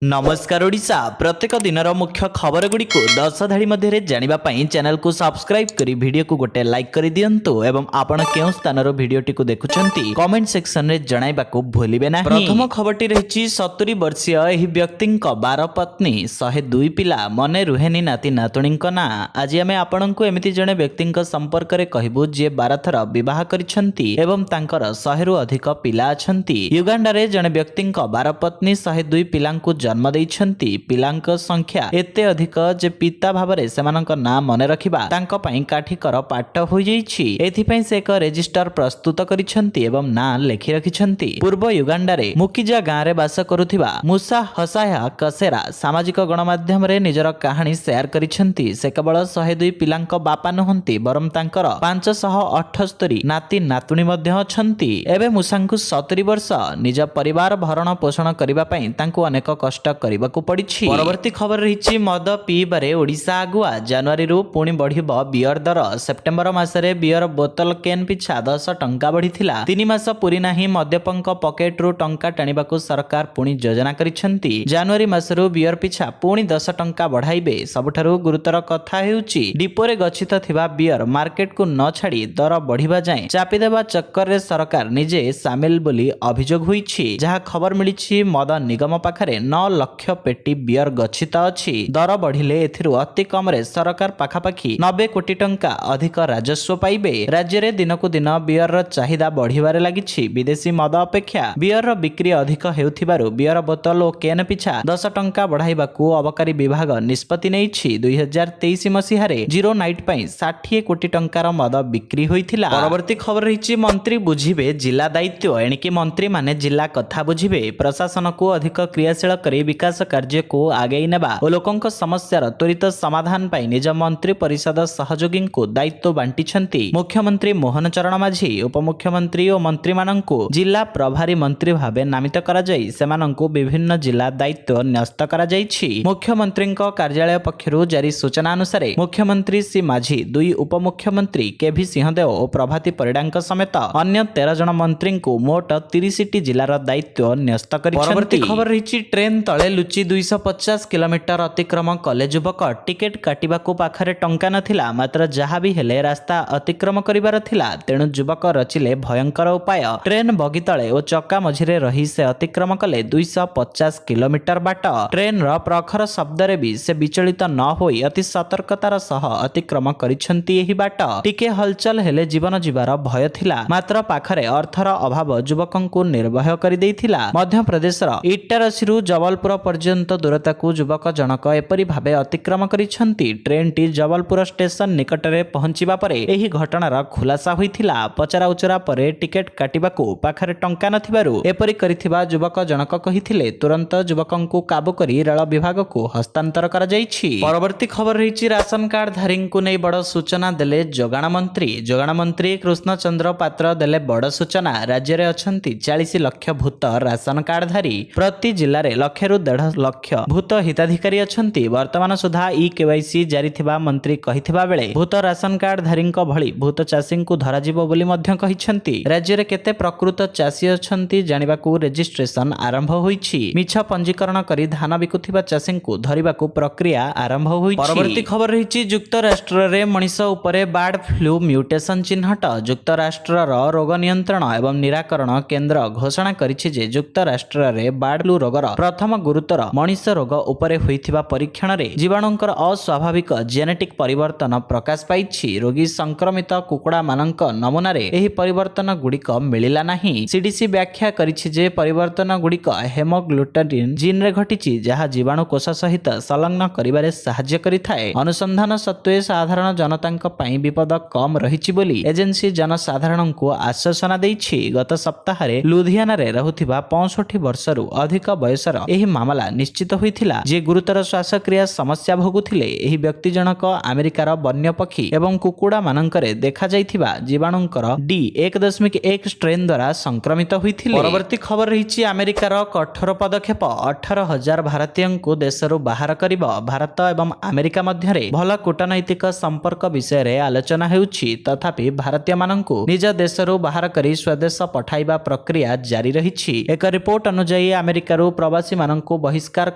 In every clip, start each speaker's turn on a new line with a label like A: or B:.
A: नमस्कार ओडिशा प्रत्येक दिनर मुख्य खबर गुड़ी को 10 धाड़ी मध्य जानापी चैनल को सब्सक्राइब करी वीडियो को गोटे लाइक कर दिंतु एवं आपण केउ स्थान वीडियोटी को देखुचंती कमेंट सेक्शन में जणाइबा को भूलिबे नाही। प्रथम खबरटी रही 70 वर्षीय एही व्यक्ति 12 पत्नी 102 पिला मने रुहेनी नाती नातुणी ना। आज आम आपण को एमती जड़े व्यक्ति संपर्क में कहबू जी 12 थर बह करिसेंती एवं तांकर 100 रु अधिक पिला अछंती। युगांडा रे जड़े व्यक्ति 12 पत्नी 102 पिला जन्म देइछंती। पिलांक संख्या एते अधिक जे पिता भाबरे सेमानक नाम मने रखिबा तांको पई काठीकर पाठ होई जाईछि। एथिपई से एक रजिस्टर प्रस्तुत करिछंती एवं नाम लेखि रखिछंती। पूर्व युगांडा रे मुकिजा गाँ रे बास करुथिबा मुसा हसाया कसेरा सामाजिक गणमाध्यम रे निजर कहानी शेयर करिछंती। से केवल 102 पिलांक बापा नहंती बरम तांकर 578 नाती नातुणी मध्ये अछंती। एबे मुसांकु 70 वर्ष निज परिवार भरण पोषण करिबा पई तांकु अनेक कष्ट करबाकू पड़िछि। परवर्ती खबर रही मद पीबारे ओडिशा आगुआ। जनवरी रु पुणी बढ़िबो बियर दर। सेप्टेम्बर मासरे बियर बोतल केन पिछा 10 टंका बढ़िथिला। 3 मास पूरी नाही मद्यपंक पॉकेट रु टंका टाणिबाकू सरकार पुणी योजना करिसेंती। जनवरी मासरु बियर पिछा पुणी 10 टंका बढ़ाइबे। सबठारु गुरुतर कथा हेउछि डिपोरे गच्छित थिबा बियर मार्केट को न छाड़ी दर बढ़िबा जाय चापी देबा चक्कर रे सरकार निजे सामिल बोली अभियोग होईछि। जहा खबर मिलिछि मद निगम पाखरे 9 लक्ष पेटी बियर गच्छित अछि। दर बढ़िले एथिरु अति कम रे सरकार पाखापाखि 90 कोटी टंका अधिक राजस्व पाइबे। राज्य रे दिनकु दिन बियर र चाहिदा बढ़िबारे लागिछि। विदेशी मद अपेक्षा बियर र बिक्री अधिक हेउथिबारु बियर बोतल ओ केन पिछा 10 टंका बढ़ाइबाकू अबकारी विभाग निष्पत्ति नेइछि। 2023 मसिहारे जीरो नाइट पई 60 कोटी टंकार मद बिक्री होइथिला। परवर्ती खबर रहिछि मंत्री बुझिबे जिला दायित्व। एणिकी मंत्री माने जिला कथा बुझिबे प्रशासन को अधिक क्रियाशील करी विकास कार्य को आगे नेबा और लोकंक समस्यार त्वरित समाधान पाई निज मंत्री परिषद सहयोगी को दायित्व बांटिछंती। मुख्यमंत्री मोहन चरण माझी उपमुख्यमंत्री और मंत्री मानंकु जिला प्रभारी मंत्री भाबे नामित करा जाई सेमानंकु विभिन्न जिला दायित्व न्यस्त करा जाईछि। मुख्यमंत्री कार्यालय पक्षरु जारी सूचना अनुसार मुख्यमंत्री श्री माझी 2 उपमुख्यमंत्री केभी सिंहदेव और प्रभाती परिडांक समेत अन्य 13 जन मंत्री को मोट 30 टी जिलार दायित्व न्यस्त करिछंती। परवर्ती खबर रही ट्रेन तले लुचि 250 किलोमीटर अतिक्रम कले युवक टिकेट काटिबाकू पाखरे टंका नथिला मात्र जहाँ भी हेले रास्ता अतिक्रम करिबार थिला तेणु युवक रचिले भयंकर उपाय। ट्रेन बगी तले और चक्का मझिरे रही से अतिक्रम कले 250 किलोमीटर बाट। ट्रेन र प्रखर शब्द रे भी से विचलित न होई अति सतर्कतार सह अतिक्रम करिछंती। एही बाट टिके हलचल हेले जीवन जीवार भय थिला मात्र पाखरे अर्थर अभाव युवकंकु निर्भय करि देइथिला। मध्य प्रदेशर इटारसीरु जबलपुर पर्यंत दूरता को युवक जनक एपरी भावे अतिक्रम करिछंती। ट्रेन टी जबलपुर स्टेशन निकटरे पहुंचिबा परे एही घटनार खुलासा होइथिला। पचरा उचरा परे टिकेट काटिबाकू पाखरे टंका नथिबारु एपरी करिथिबा युवक जनक कहिथिले। तुरंत युवकंकु काबू करी रेल विभाग को हस्तांतर करा जाईछि। परवर्ती खबर रहिछि राशन कार्ड धारी को नै बड़ सूचना देले जोगाण मंत्री। जोगाण मंत्री कृष्ण चंद्र पात्र देले बड़ सूचना। राज्य रे अछंती 40 लाख भूत राशन कार्ड धारी। प्रति जिल्ला रे लक्षरु 1.5 लाख भूत हिताधिकारी अछंती। वर्तमान सुधा केवाईसी जारी थिबा मंत्री कहिथिबा बेले भूत राशन कार्ड धारींक भଳି भूत चाषी को धरा जिवो बोली मध्य कहिछंती। राज्य रे केते प्रकृत चाषी अछंती जानिबाकू रजिस्ट्रेशन आरंभ होईछि। मिछ पंजीकरण करी धान बिकुथिबा चाषी को धरिबाकू प्रक्रिया आरंभ होईछि। परवर्ती खबर रहिछि जुक्त राष्ट्र रे मनिष उपरे बार्ड फ्लू म्यूटेशन चिन्हट। जुक्त राष्ट्र रोग नियंत्रण एवं निराकरण केंद्र घोषणा करिछि जे जुक्त राष्ट्र रे बार्ड फ्लू रोगर प्रथम गुरुतर मनिष रोग उपरे होइथिबा परीक्षण रे जीवाणुंकर अस्वाभाविक जेनेटिक परिवर्तन प्रकाश पाइछि। रोगी संक्रमित कुकुड़ा मानक नमूना रे एही परिवर्तन गुड़िक मिलिला नाही। सीडीसी व्याख्या करिछि जे परिवर्तन गुड़िक हेमोग्लुटानिन जीन रे घटिछि जहा जीवाणु कोष सहित संलग्न करिबारे सहाय्य करिथाए। अनुसंधान सत्वे साधारण जनतांक पई विपद कम रहिछि बोली एजेंसी जनसाधारण को आश्वासन दैछि। गत सप्ताह रे लुधियाना रे रहुथिबा 65 वर्षरु अधिक बयसर एही मामला निश्चित होइथिला जे गुरुतर श्वासक्रिया समस्या भोगुथिले। एही व्यक्ति जनक अमेरिकार वन्य पक्षी एवं कुकुड़ा मानंकरे देखा जाइथिबा जीवाणुंकर D1.1 स्ट्रेन द्वारा संक्रमित होइथिले। परवर्ती खबर रहिछि अमेरिकार कठोर पदक्षेप 18,000 भारतीयों को देशरु बाहर करिबो। भारत एवं अमेरिका मध्यरे भल कूटनैतिक संपर्क विषय रे आलोचना हेउछि तथापि भारतीय मानंकु निज देशरु बाहर करी स्वदेश पठाइबा प्रक्रिया जारी रहिछि। एक रिपोर्ट अनुसार अमेरिकारु प्रवासी ମାନଙ୍କୁ ବହିଷ୍କାର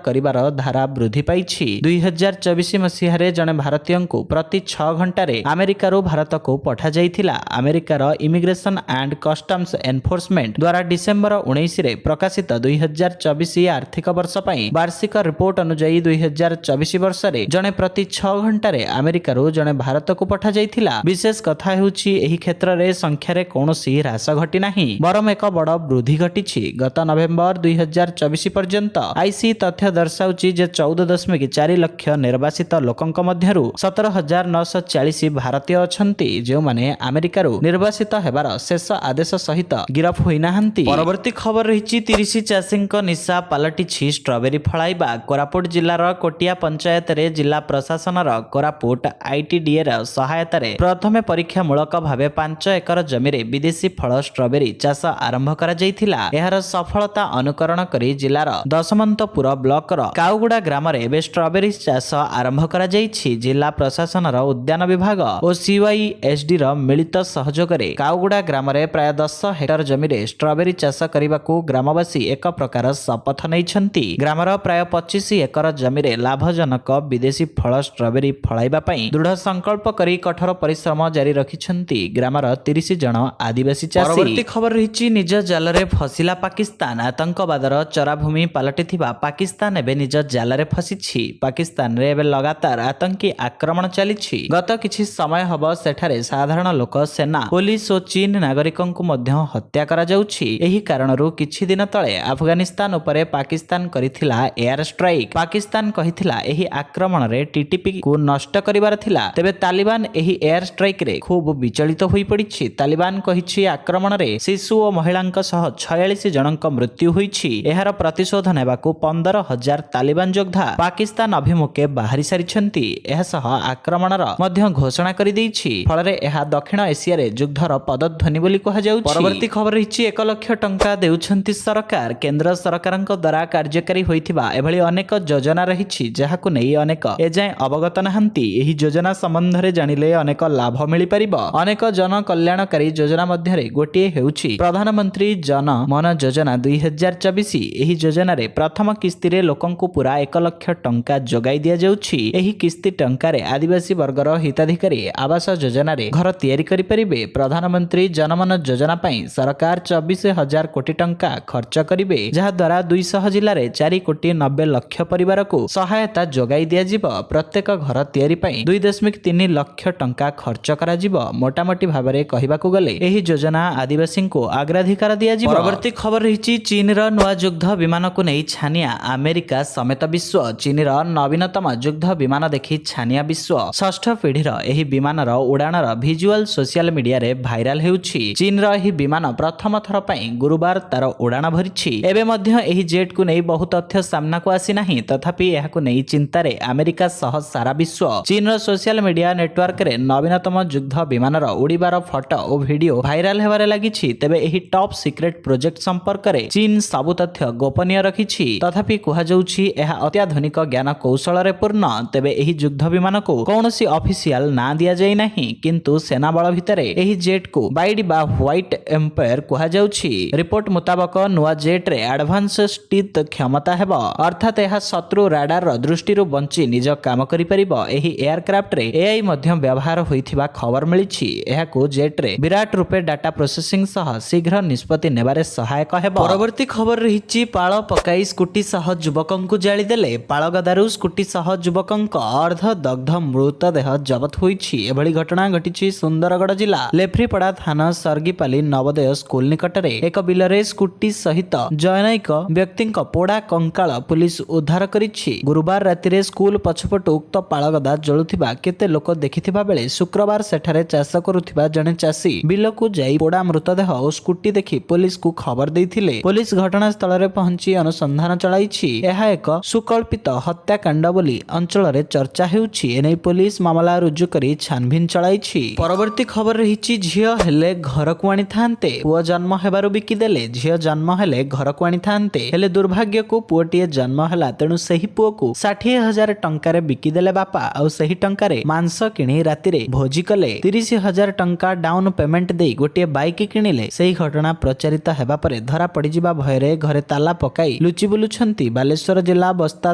A: କରିବାର ଧାରା ବୃଦ୍ଧି ପାଇଛି। 2024 ମସିହାରେ ଜଣେ ଭାରତୀୟଙ୍କୁ ପ୍ରତି 6 ଘଣ୍ଟାରେ ଆମେରିକାରୁ ଭାରତକୁ ପଠାଯାଇଥିଲା। ଆମେରିକାର ଇମିଗ୍ରେସନ ଆଣ୍ଡ କଷ୍ଟମ୍ସ ଏନଫୋର୍ସମେଣ୍ଟ ଦ୍ୱାରା ଡିସେମ୍ବର 19ରେ ପ୍ରକାଶିତ 2024 ଆର୍ଥିକ ବର୍ଷ ପାଇଁ ବାର୍ଷିକ ରିପୋର୍ଟ ଅନୁଯାୟୀ 2024 ବର୍ଷରେ ଜଣେ ପ୍ରତି 6 ଘଣ୍ଟାରେ ଆମେରିକାରୁ ଜଣେ ଭାରତକୁ ପଠାଯାଇଥିଲା। ବିଶେଷ କଥା ହେଉଛି ଏହି କ୍ଷେତ୍ରରେ ସଂଖ୍ୟାରେ କୌଣସି ହ୍ରାସ ଘଟି ନାହିଁ, ବରଂ ଏକ ବଡ଼ ବୃଦ୍ଧି ଘଟିଛି। ଗତ ନଭେମ୍ବର 2024 ପର୍ଯ୍ୟନ୍ତ ଆଇସି ତଥ୍ୟ ଦର୍ଶାଉଛି ଯେ 14.4 ଲକ୍ଷ ନିର୍ବାସିତ ଲୋକଙ୍କ ମଧ୍ୟରୁ 17,940 ଭାରତୀୟ ଅଛନ୍ତି ଯେଉଁମାନେ ଆମେରିକାରୁ ନିର୍ବାସିତ ହେବାର ଶେଷ ଆଦେଶ ସହିତ ଗିରଫ ହୋଇନାହାନ୍ତି। ପରବର୍ତ୍ତୀ ଖବର ରହିଛି 30 ଚାଷୀଙ୍କ ନିଶା ପାଲଟିଛି ଷ୍ଟ୍ରବେରୀ ଫଳାଇବା। କୋରାପୁଟ ଜିଲ୍ଲାର କୋଟିଆ ପଞ୍ଚାୟତରେ ଜିଲ୍ଲା ପ୍ରଶାସନର କୋରାପୁଟ ଆଇଟିଡିଏର ସହାୟତାରେ ପ୍ରଥମେ ପରୀକ୍ଷାମୂଳକ ଭାବେ 5 ଏକର ଜମିରେ ବିଦେଶୀ ଫଳ ଷ୍ଟ୍ରବେରୀ ଚାଷ ଆରମ୍ଭ କରାଯାଇଥିଲା। ଏହାର ସଫଳତା ଅନୁକରଣ କରି ଜିଲ୍ଲାର ଦଶମନ୍ତପୁର ବ୍ଲକର କାଉଗୁଡା ଗ୍ରାମରେ ଏବେ ଷ୍ଟ୍ରବେରୀ ଚାଷ ଆରମ୍ଭ କରାଯାଇଛି। ଜିଲ୍ଲା ପ୍ରଶାସନର ଉଦ୍ୟାନ ବିଭାଗ ଓ CYSDର ମିଳିତ ସହଯୋଗରେ କାଉଗୁଡା ଗ୍ରାମରେ ପ୍ରାୟ 10 ହେକ୍ଟର ଜମିରେ ଷ୍ଟ୍ରବେରୀ ଚାଷ କରିବାକୁ ଗ୍ରାମବାସୀ ଏକ ପ୍ରକାର ଶପଥ ନେଇଛନ୍ତି। ଗ୍ରାମର ପ୍ରାୟ 25 ଏକର ଜମିରେ ଲାଭଜନକ ବିଦେଶୀ ଫଳ ଷ୍ଟ୍ରବେରୀ ଫଳାଇବା ପାଇଁ ଦୃଢ ସଂକଳ୍ପ କରି କଠୋର ପରିଶ୍ରମ ଜାରି ରଖିଛନ୍ତି ଗ୍ରାମର 30 ଜଣ ଆଦିବାସୀ ଚାଷୀ। ପରବର୍ତ୍ତୀ ଖବର ରହିଛି ନିଜ ଜାଲରେ ଫସିଲା ପାକିସ୍ତାନ। ଆତଙ୍କବାଦର ଚରାଭୂମି ପାଲଟିଥିବା ପାକିସ୍ତାନ ଏବେ ନିଜ ଜାଲରେ ଫସିଛି। ପାକିସ୍ତାନରେ ଏବେ ଲଗାତାର ଆତଙ୍କୀ ଆକ୍ରମଣ ଚାଲିଛି। ଗତ କିଛି ସମୟ ହେବ ସେଠାରେ ସାଧାରଣ ଲୋକ, ସେନା, ପୋଲିସ ଓ ଚୀନ ନାଗରିକଙ୍କୁ ମଧ୍ୟ ହତ୍ୟା କରାଯାଉଛି। ଏହି କାରଣରୁ କିଛି ଦିନ ତଳେ ଆଫଗାନିସ୍ତାନ ଉପରେ ପାକିସ୍ତାନ କରିଥିଲା ଏୟାର ଷ୍ଟ୍ରାଇକ୍। ପାକିସ୍ତାନ କହିଥିଲା ଏହି ଆକ୍ରମଣରେ ଟିଟିପିକୁ ନଷ୍ଟ କରିବାର ଥିଲା। ତେବେ ତାଲିବାନ ଏହି ଏୟାର ଷ୍ଟ୍ରାଇକ୍ରେ ଖୁବ୍ ବିଚଳିତ ହୋଇପଡ଼ିଛି। ତାଲିବାନ କହିଛି ଆକ୍ରମଣରେ ଶିଶୁ ଓ ମହିଳାଙ୍କ ସହ 46 ଜଣଙ୍କ ମୃତ୍ୟୁ ହୋଇଛି। ଏହାର ପ୍ରତିଶୋଧ ନେବାକୁ 15,000 ତାଲିବାନ ଯୋଦ୍ଧା ପାକିସ୍ତାନ ଅଭିମୁଖେ ବାହାରି ସାରିଛନ୍ତି। ଏହାସହ ଆକ୍ରମଣର ମଧ୍ୟ ଘୋଷଣା କରିଦେଇଛି। ଫଳରେ ଏହା ଦକ୍ଷିଣ ଏସିଆରେ ଯୁଦ୍ଧର ପଦଧ୍ୱନି ବୋଲି କୁହାଯାଉଛି। ପରବର୍ତ୍ତୀ ଖବର ରହିଛି 1 ଲକ୍ଷ ଟଙ୍କା ଦେଉଛନ୍ତି ସରକାର। କେନ୍ଦ୍ର ସରକାରଙ୍କ ଦ୍ୱାରା କାର୍ଯ୍ୟକାରୀ ହୋଇଥିବା ଏଭଳି ଅନେକ ଯୋଜନା ରହିଛି ଯାହାକୁ ନେଇ ଅନେକ ଏଯାଏଁ ଅବଗତ ନାହାନ୍ତି। ଏହି ଯୋଜନା ସମ୍ବନ୍ଧରେ ଜାଣିଲେ ଅନେକ ଲାଭ ମିଳିପାରିବ। ଅନେକ ଜନ କଲ୍ୟାଣକାରୀ ଯୋଜନା ମଧ୍ୟରେ ଗୋଟିଏ ହେଉଛି ପ୍ରଧାନମନ୍ତ୍ରୀ ଜନ ମନ ଯୋଜନା 2024। ଏହି ଯୋଜନାରେ ପ୍ରଥମ କିସ୍ତିରେ ଲୋକଙ୍କୁ ପୁରା 1 ଲକ୍ଷ ଟଙ୍କା ଯୋଗାଇ ଦିଆଯାଉଛି। ଏହି କିସ୍ତି ଟଙ୍କାରେ ଆଦିବାସୀ ବର୍ଗର ହିତାଧିକାରୀ ଆବାସ ଯୋଜନାରେ ଘର ତିଆରି କରିପାରିବେ। ପ୍ରଧାନମନ୍ତ୍ରୀ ଜନମନ ଯୋଜନା ପାଇଁ ସରକାର 24,000 କୋଟି ଟଙ୍କା ଖର୍ଚ୍ଚ କରିବେ, ଯାହାଦ୍ୱାରା 200 ଜିଲ୍ଲାରେ 4,90 ଲକ୍ଷ ପରିବାରକୁ ସହାୟତା ଯୋଗାଇ ଦିଆଯିବ। ପ୍ରତ୍ୟେକ ଘର ତିଆରି ପାଇଁ 2.3 ଲକ୍ଷ ଟଙ୍କା ଖର୍ଚ୍ଚ କରାଯିବ। ମୋଟାମୋଟି ଭାବରେ କହିବାକୁ ଗଲେ ଏହି ଯୋଜନା ଆଦିବାସୀଙ୍କୁ ଅଗ୍ରାଧିକାର ଦିଆଯିବ। ପରବର୍ତ୍ତୀ ଖବର ରହିଛି ଚୀନର ନୂଆ ଯୁଦ୍ଧ ବିମାନକୁ ନେଇ ଛାନିଆ ଆମେରିକା ସମେତ ବିଶ୍ୱ। ଚୀନର ନବୀନତମ ଯୁଦ୍ଧ ବିମାନ ଦେଖି ଛାନିଆ ବିଶ୍ୱ। ଷଷ୍ଠ ପିଢ଼ିର ଏହି ବିମାନର ଉଡ଼ାଣର ଭିଜୁଆଲ ସୋସିଆଲ ମିଡିଆରେ ଭାଇରାଲ ହେଉଛି। ଚୀନର ଏହି ବିମାନ ପ୍ରଥମ ଥର ପାଇଁ ଗୁରୁବାର ତାର ଉଡ଼ାଣ ଭରିଛି। ଏବେ ମଧ୍ୟ ଏହି ଜେଟ୍କୁ ନେଇ ବହୁ ତଥ୍ୟ ସାମ୍ନାକୁ ଆସିନାହିଁ। ତଥାପି ଏହାକୁ ନେଇ ଚିନ୍ତାରେ ଆମେରିକା ସହ ସାରା ବିଶ୍ୱ। ଚୀନର ସୋସିଆଲ ମିଡିଆ ନେଟୱାର୍କରେ ନବୀନତମ ଯୁଦ୍ଧ ବିମାନର ଉଡ଼ିବାର ଫଟୋ ଓ ଭିଡିଓ ଭାଇରାଲ ହେବାରେ ଲାଗିଛି। ତେବେ ଏହି ଟପ୍ ସିକ୍ରେଟ ପ୍ରୋଜେକ୍ଟ ସମ୍ପର୍କରେ ଚୀନ ସବୁ ତଥ୍ୟ ଗୋପନୀୟ ରଖିଛି। ତଥାପି କୁହାଯାଉଛି ଏହା ଅତ୍ୟାଧୁନିକ ଜ୍ଞାନ କୌଶଳରେ ପୂର୍ଣ୍ଣ। ତେବେ ଏହି ଯୁଦ୍ଧ ବିମାନକୁ କୌଣସି ଅଫିସିଆଲ ନାଁ ଦିଆଯାଇ ନାହିଁ, କିନ୍ତୁ ସେନାବଳ ଭିତରେ ଏହି ଜେଟ୍କୁ ବାଇଡ୍ ବା ହ୍ୱାଇଟ୍ ଏମ୍ପାୟାର କୁହାଯାଉଛି। ରିପୋର୍ଟ ମୁତାବକ ନୂଆ ଜେଟ୍ରେ ଆଡଭାନ୍ସ ଷ୍ଟିଥ କ୍ଷମତା ହେବ, ଅର୍ଥାତ୍ ଏହା ଶତ୍ରୁ ରାଡାରର ଦୃଷ୍ଟିରୁ ବଞ୍ଚି ନିଜ କାମ କରିପାରିବ। ଏହି ଏୟାରକ୍ରାଫ୍ଟରେ ଏଆଇ ମଧ୍ୟ ବ୍ୟବହାର ହୋଇଥିବା ଖବର ମିଳିଛି। ଏହାକୁ ଜେଟ୍ରେ ବିରାଟ ରୂପେ ଡାଟା ପ୍ରୋସେସିଂ ସହ ଶୀଘ୍ର ନିଷ୍ପତ୍ତି ନେବାରେ ସହାୟକ ହେବ। ପରବର୍ତ୍ତୀ ଖବର ରହିଛି ପାଳ ପକାଇ ସ୍କୁଟି ସହ ଯୁବକଙ୍କୁ ଜାଳିଦେଲେ। ପାଳଗଦାରୁ ସ୍କୁଟି ସହ ଯୁବକଙ୍କ ଅର୍ଦ୍ଧ ଦଗ୍ଧ ମୃତଦେହ ଜବତ ହୋଇଛି। ଏଭଳି ଘଟଣା ଘଟିଛି ସୁନ୍ଦରଗଡ଼ ଜିଲ୍ଲା ଲେଫ୍ରିପଡ଼ା ଥାନା ସର୍ଗିପାଲି ନବୋଦୟ ସ୍କୁଲ ନିକଟରେ। ଏକ ବିଲରେ ସ୍କୁଟି ସହିତ ଜନୈକ ବ୍ୟକ୍ତିଙ୍କ ପୋଡ଼ା କଙ୍କାଳ ପୁଲିସ ଉଦ୍ଧାର କରିଛି। ଗୁରୁବାର ରାତିରେ ସ୍କୁଲ ପଛପଟୁ ଉକ୍ତ ପାଳଗଦା ଜଳୁଥିବା କେତେ ଲୋକ ଦେଖିଥିବା ବେଳେ ଶୁକ୍ରବାର ସେଠାରେ ଚାଷ କରୁଥିବା ଜଣେ ଚାଷୀ ବିଲକୁ ଯାଇ ପୋଡ଼ା ମୃତଦେହ ଓ ସ୍କୁଟି ଦେଖି ପୋଲିସକୁ ଖବର ଦେଇଥିଲେ। ପୋଲିସ ଘଟଣାସ୍ଥଳରେ ପହଞ୍ଚି ଅନୁସନ୍ଧାନ ଚଳାଇଛି। ଏହା ଏକ ସୁକଳ୍ପିତ ହତ୍ୟାକାଣ୍ଡ ବୋଲି ଅଞ୍ଚଳରେ ଚର୍ଚ୍ଚା ହେଉଛି। ଏନେଇ ପୋଲିସ ମାମଲା ରୁଜୁ କରି ଛାନଭିନ ଚଳାଇଛି। ପରବର୍ତ୍ତୀ ଖବର ରହିଛି ଝିଅ ହେଲେ ଘରକୁ ଆଣିଥାନ୍ତେ, ପୁଅ ଜନ୍ମ ହେବାରୁ ବିକିଦେଲେ। ଝିଅ ଜନ୍ମ ହେଲେ ଘରକୁ ଆଣିଥାନ୍ତେ, ହେଲେ ଦୁର୍ଭାଗ୍ୟକୁ ପୁଅଟିଏ ଜନ୍ମ ହେଲା। ତେଣୁ ସେହି ପୁଅକୁ 60,000 ଟଙ୍କାରେ ବିକିଦେଲେ ବାପା। ଆଉ ସେହି ଟଙ୍କାରେ ମାଂସ କିଣି ରାତିରେ ଭୋଜି କଲେ। 30,000 ଟଙ୍କା ଡାଉନ ପେମେଣ୍ଟ ଦେଇ ଗୋଟିଏ ବାଇକ୍ କିଣିଲେ। ସେହି ଘଟଣା ପ୍ରଚାରିତ ହେବା ପରେ ଧରା ପଡ଼ିଯିବା ଭୟରେ ଘରେ ତାଲା ପକାଇ ଲୁଚି ଲୁଚି ବୁଲୁଛନ୍ତି ବାଲେଶ୍ୱର ଜିଲ୍ଲା ବସ୍ତା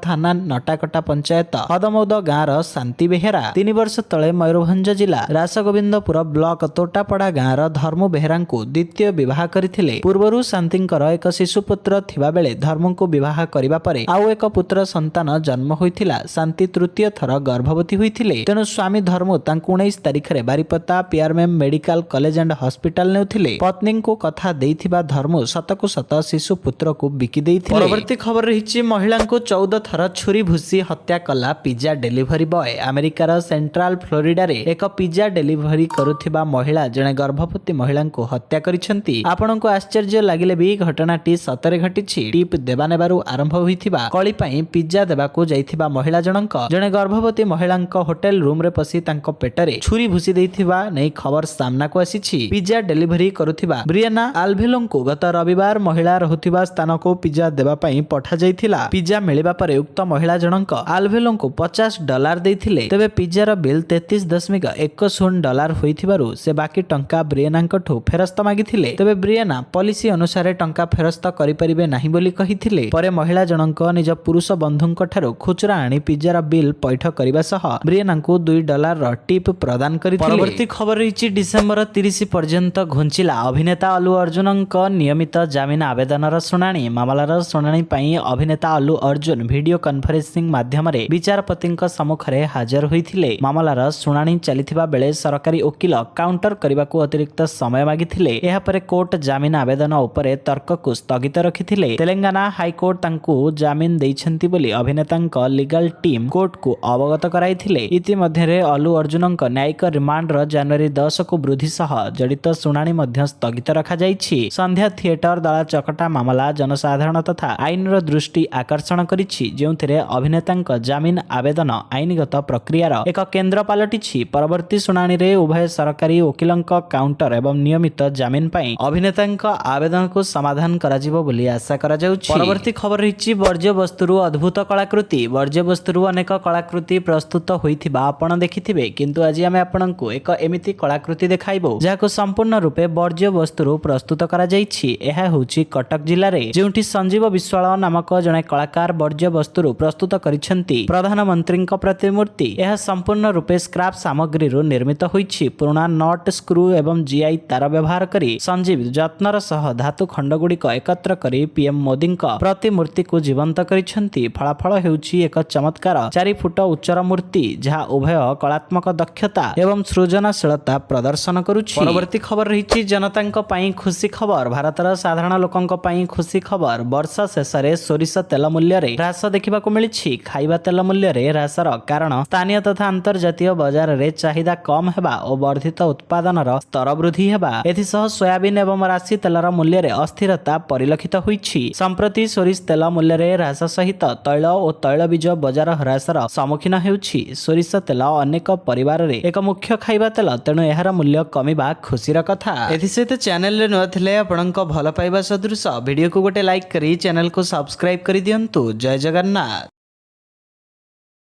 A: ଥାନା ନଟାକଟା ପଞ୍ଚାୟତ ହଦମୌଦ ଗାଁର ଶାନ୍ତି ବେହେରା। 3 ବର୍ଷ ତଳେ ମୟୂରଭଞ୍ଜ ଜିଲ୍ଲା ରାସଗୋବିନ୍ଦପୁର ବ୍ଲକ ତୋଟାପଡ଼ା ଗାଁର ଧର୍ମ ବେହେରାଙ୍କୁ ଦ୍ୱିତୀୟ ବିବାହ କରିଥିଲେ। ପୂର୍ବରୁ ଶାନ୍ତିଙ୍କର ଏକ ଶିଶୁପୁତ୍ର ଥିବାବେଳେ ଧର୍ମଙ୍କୁ ବିବାହ କରିବା ପରେ ଆଉ ଏକ ପୁତ୍ର ସନ୍ତାନ ଜନ୍ମ ହୋଇଥିଲା। ଶାନ୍ତି ତୃତୀୟ ଥର ଗର୍ଭବତୀ ହୋଇଥିଲେ। ତେଣୁ ସ୍ୱାମୀ ଧର୍ମ ତାଙ୍କୁ 19 ତାରିଖରେ Baripada PRM medical college and hospital ନେଉଥିଲେ। ପତ୍ନୀଙ୍କୁ କଥା ଦେଇଥିବା ଧର୍ମ ସତକୁ ସତ ଶିଶୁ ପୁତ୍ରକୁ ବିକି ଦେଇଥିଲେ। ପରବର୍ତ୍ତୀ ଖବର ରହିଛି ମହିଳାଙ୍କୁ 14 ଥର ଛୁରୀ ଭୁସି ହତ୍ୟା କଲା ପିଜା ଡେଲିଭରି ବୟ। ଆମେରିକାର ସେଣ୍ଟ୍ରାଲ ଫ୍ଲୋରିଡାରେ ଏକ ପିଜା ଡେଲିଭରି କରୁଥିବା ମହିଳା ଜଣେ ଗର୍ଭବତୀ ମହିଳାଙ୍କୁ ହତ୍ୟା କରିଛନ୍ତି। ଆପଣଙ୍କୁ ଆଶ୍ଚର୍ଯ୍ୟ ଲାଗିଲେ ବି ଘଟଣାଟି ସତରେ ଘଟିଛି। ଟିପ୍ ଦେବା ନେବାରୁ ଆରମ୍ଭ ହୋଇଥିବା କଳି ପାଇଁ ପିଜା ଦେବାକୁ ଯାଇଥିବା ମହିଳା ଜଣଙ୍କ ଜଣେ ଗର୍ଭବତୀ ମହିଳାଙ୍କ ହୋଟେଲ ରୁମ୍ରେ ପଶି ତାଙ୍କ ପେଟରେ ଛୁରୀ ଭୁସି ଦେଇଥିବା ନେଇ ଖବର ସାମ୍ନାକୁ ଆସିଛି। ପିଜା ଡେଲିଭରି କରୁଥିବା ବ୍ରିଏନା ଆଲଭେଲୋଙ୍କୁ ଗତ ରବିବାର ମହିଳା ରହୁଥିବା ସ୍ଥାନକୁ ପିଜା ଦେବା ପାଇଁ ପଠାଯାଇଥିଲା। ପିଜା ମିଳିବା ପରେ ଉକ୍ତ ମହିଳା ଜଣଙ୍କ ଆଲଭେଲୋଙ୍କୁ $50 ଦେଇଥିଲେ। ତେବେ ପିଜାର ବିଲ୍ $33.10 ହୋଇଥିବାରୁ ସେ ବାକି ଟଙ୍କା ବ୍ରିଏନାଙ୍କଠୁ ଫେରସ୍ତ ମାଗିଥିଲେ। ତେବେ ବ୍ରିଏନା ପଲିସି ଅନୁସାରେ ଟଙ୍କା ଫେରସ୍ତ କରିପାରିବେ ନାହିଁ ବୋଲି କହିଥିଲେ। ପରେ ମହିଳା ଜଣଙ୍କ ନିଜ ପୁରୁଷ ବନ୍ଧୁଙ୍କ ଠାରୁ ଖୁଚୁରା ଆଣି ପିଜାର ବିଲ୍ ପୈଠ କରିବା ସହ ବ୍ରିଏନାଙ୍କୁ $2 ଟିପ୍ ପ୍ରଦାନ କରିଥିଲେ। ପରବର୍ତ୍ତୀ ଖବର ରହିଛି ଡିସେମ୍ବର 30 ପର୍ଯ୍ୟନ୍ତ ଘୁଞ୍ଚିଲା ଅଭିନେତା ଅଲ୍ଲୁ ଅର୍ଜୁନଙ୍କ ନିୟମିତ ଜାମିନ ଆବେଦନର ଶୁଣାଣି। ମାମଲାର ଶୁଣାଣି ପାଇଁ ଅଭିନେତା ଅଲ୍ଲୁ ଅର୍ଜୁନ ଭିଡିଓ କନଫରେନ୍ସିଂ ମାଧ୍ୟମରେ ବିଚାରପତିଙ୍କ ସମ୍ମୁଖରେ ହାଜର ହୋଇଥିଲେ। ମାମଲାର ଶୁଣାଣି ଚାଲିଥିବା ବେଳେ ସରକାରୀ ଓକିଲ କାଉଣ୍ଟର କରିବାକୁ ଅତିରିକ୍ତ ସମୟ ମାଗିଥିଲେ। ଏହାପରେ କୋର୍ଟ ଜାମିନ ଆବେଦନ ଉପରେ ତର୍କକୁ ସ୍ଥଗିତ ରଖିଥିଲେ। ତେଲେଙ୍ଗାନା ହାଇକୋର୍ଟ ତାଙ୍କୁ ଜାମିନ ଦେଇଛନ୍ତି ବୋଲି ଅଭିନେତାଙ୍କ ଲିଗାଲ ଟିମ୍ କୋର୍ଟକୁ ଅବଗତ କରାଇଥିଲେ। ଇତିମଧ୍ୟରେ ଅଲ୍ଲୁ ଅର୍ଜୁନଙ୍କ ନ୍ୟାୟିକ ରିମାଣ୍ଡର ଜାନୁଆରୀ 10କୁ ବୃଦ୍ଧି ସହ ଜଡ଼ିତ ଶୁଣାଣି ମଧ୍ୟ ସ୍ଥଗିତ ରଖାଯାଇଛି। ସନ୍ଧ୍ୟା ଥିଏଟର ଦଳା ଚକଟା ମାମଲା ଜନସାଧାରଣ ତଥା ଆଇନର ଦୃଷ୍ଟି ଆକର୍ଷଣ କରିଛି, ଯେଉଁଥିରେ ଅଭିନେତାଙ୍କ ଜାମିନ ଆବେଦନ ଆଇନଗତ ପ୍ରକ୍ରିୟାର ଏକ କେନ୍ଦ୍ର ପାଲଟିଛି। ପରବର୍ତ୍ତୀ ଶୁଣାଣିରେ ଉଭୟ ସରକାରୀ ଓକିଲଙ୍କ କାଉଣ୍ଟର ଏବଂ ନିୟମିତ ଜାମିନ ପାଇଁ ଅଭିନେତାଙ୍କ ଆବେଦନକୁ ସମାଧାନ କରାଯିବ ବୋଲି ଆଶା କରାଯାଉଛି। ପରବର୍ତ୍ତୀ ଖବର ରହିଛି ବର୍ଜ୍ୟବସ୍ତୁରୁ ଅଦ୍ଭୁତ କଳାକୃତି। ବର୍ଜ୍ୟବସ୍ତୁରୁ ଅନେକ କଳାକୃତି ପ୍ରସ୍ତୁତ ହୋଇଥିବା ଆପଣ ଦେଖିଥିବେ, କିନ୍ତୁ ଆଜି ଆମେ ଆପଣଙ୍କୁ ଏକ ଏମିତି କଳାକୃତି ଦେଖାଇବୁ ଯାହାକୁ ସମ୍ପୂର୍ଣ୍ଣ ରୂପେ ବର୍ଜ୍ୟବସ୍ତୁରୁ ପ୍ରସ୍ତୁତ କରାଯାଇଛି। ଏହା ହେଉଛି କଟକ ଜିଲ୍ଲାରେ, ଯେଉଁଠି ସଞ୍ଜୀବ ବିଶ୍ୱାଳ ନାମକ ଜଣେ କଳାକାର ବର୍ଜ୍ୟବସ୍ତୁରୁ ପ୍ରସ୍ତୁତ କରିଛନ୍ତି ପ୍ରଧାନମନ୍ତ୍ରୀଙ୍କ ପ୍ରତିମୂର୍ତ୍ତି। ଏହା ସମ୍ପୂର୍ଣ୍ଣ ରୂପେ ସ୍କ୍ରାପ୍ ସାମଗ୍ରୀରୁ ନିର୍ମିତ ହୋଇଛି। ପୁରୁଣା ନଟ୍, ସ୍କ୍ରୁ ଏବଂ ଜିଆଇ ତାର ବ୍ୟବହାର କରି ସଞ୍ଜୀବ ଯତ୍ନର ସହ ଧାତୁ ଖଣ୍ଡଗୁଡ଼ିକ ଏକତ୍ର କରି ପିଏମ୍ ମୋଦିଙ୍କ ପ୍ରତିମୂର୍ତ୍ତିକୁ ଜୀବନ୍ତ କରିଛନ୍ତି। ଫଳାଫଳ ହେଉଛି ଏକ ଚମତ୍କାର 4 ଫୁଟ ଉଚ୍ଚର ମୂର୍ତ୍ତି, ଯାହା ଉଭୟ କଳାତ୍ମକ ଦକ୍ଷତା ଏବଂ ସୃଜନଶୀଳତା ପ୍ରଦର୍ଶନ କରୁଛି। ପରବର୍ତ୍ତୀ ଖବର ରହିଛି ଜନତାଙ୍କ ପାଇଁ ଖୁସି ଖବର। ଭାରତର ସାଧାରଣ ଲୋକଙ୍କ ପାଇଁ ଖୁସି ଖବର। ବର୍ଷ ଶେଷରେ ସୋରିଷ ତେଲ ମୂଲ୍ୟରେ ହ୍ରାସ ଦେଖିବାକୁ ମିଳିଛି। ଖାଇବା ତେଲ ମୂଲ୍ୟରେ ହ୍ରାସର କାରଣ ସ୍ଥାନୀୟ ତଥା ଆନ୍ତର୍ଜାତୀୟ ବଜାରରେ ଚାହିଦା କମ୍ ହେବା ଓ ବର୍ଦ୍ଧିତ ଉତ୍ପାଦନର ସ୍ତର ବୃଦ୍ଧି ହେବା। ଏଥିସହ ସୋୟାବିନ୍ ଏବଂ ରାଶି ତେଲର ମୂଲ୍ୟରେ ଅସ୍ଥିରତା ପରିଲକ୍ଷିତ ହୋଇଛି। ସମ୍ପ୍ରତି ସୋରିଷ ତେଲ ମୂଲ୍ୟରେ ହ୍ରାସ ସହିତ ତୈଳ ଓ ତୈଳବୀଜ ବଜାର ହ୍ରାସର ସମ୍ମୁଖୀନ ହେଉଛି। ସୋରିଷ ତେଲ ଅନେକ ପରିବାରରେ ଏକ ମୁଖ୍ୟ ଖାଇବା ତେଲ, ତେଣୁ ଏହାର ମୂଲ୍ୟ କମିବା ଖୁସିର କଥା। ଏଥିସହିତ ଚ୍ୟାନେଲରେ ନୂଆ ଥିଲେ ଆପଣଙ୍କ ଭଲ ପାଇବା ସଦୃଶ ଭିଡିଓକୁ ଗୋଟେ ଲାଇକ୍ କରି ଚ୍ୟାନେଲକୁ ସବସ୍କ୍ରାଇବ କରିଦିଅନ୍ତୁ। ଜୟ ଜଗନ୍ନାଥ।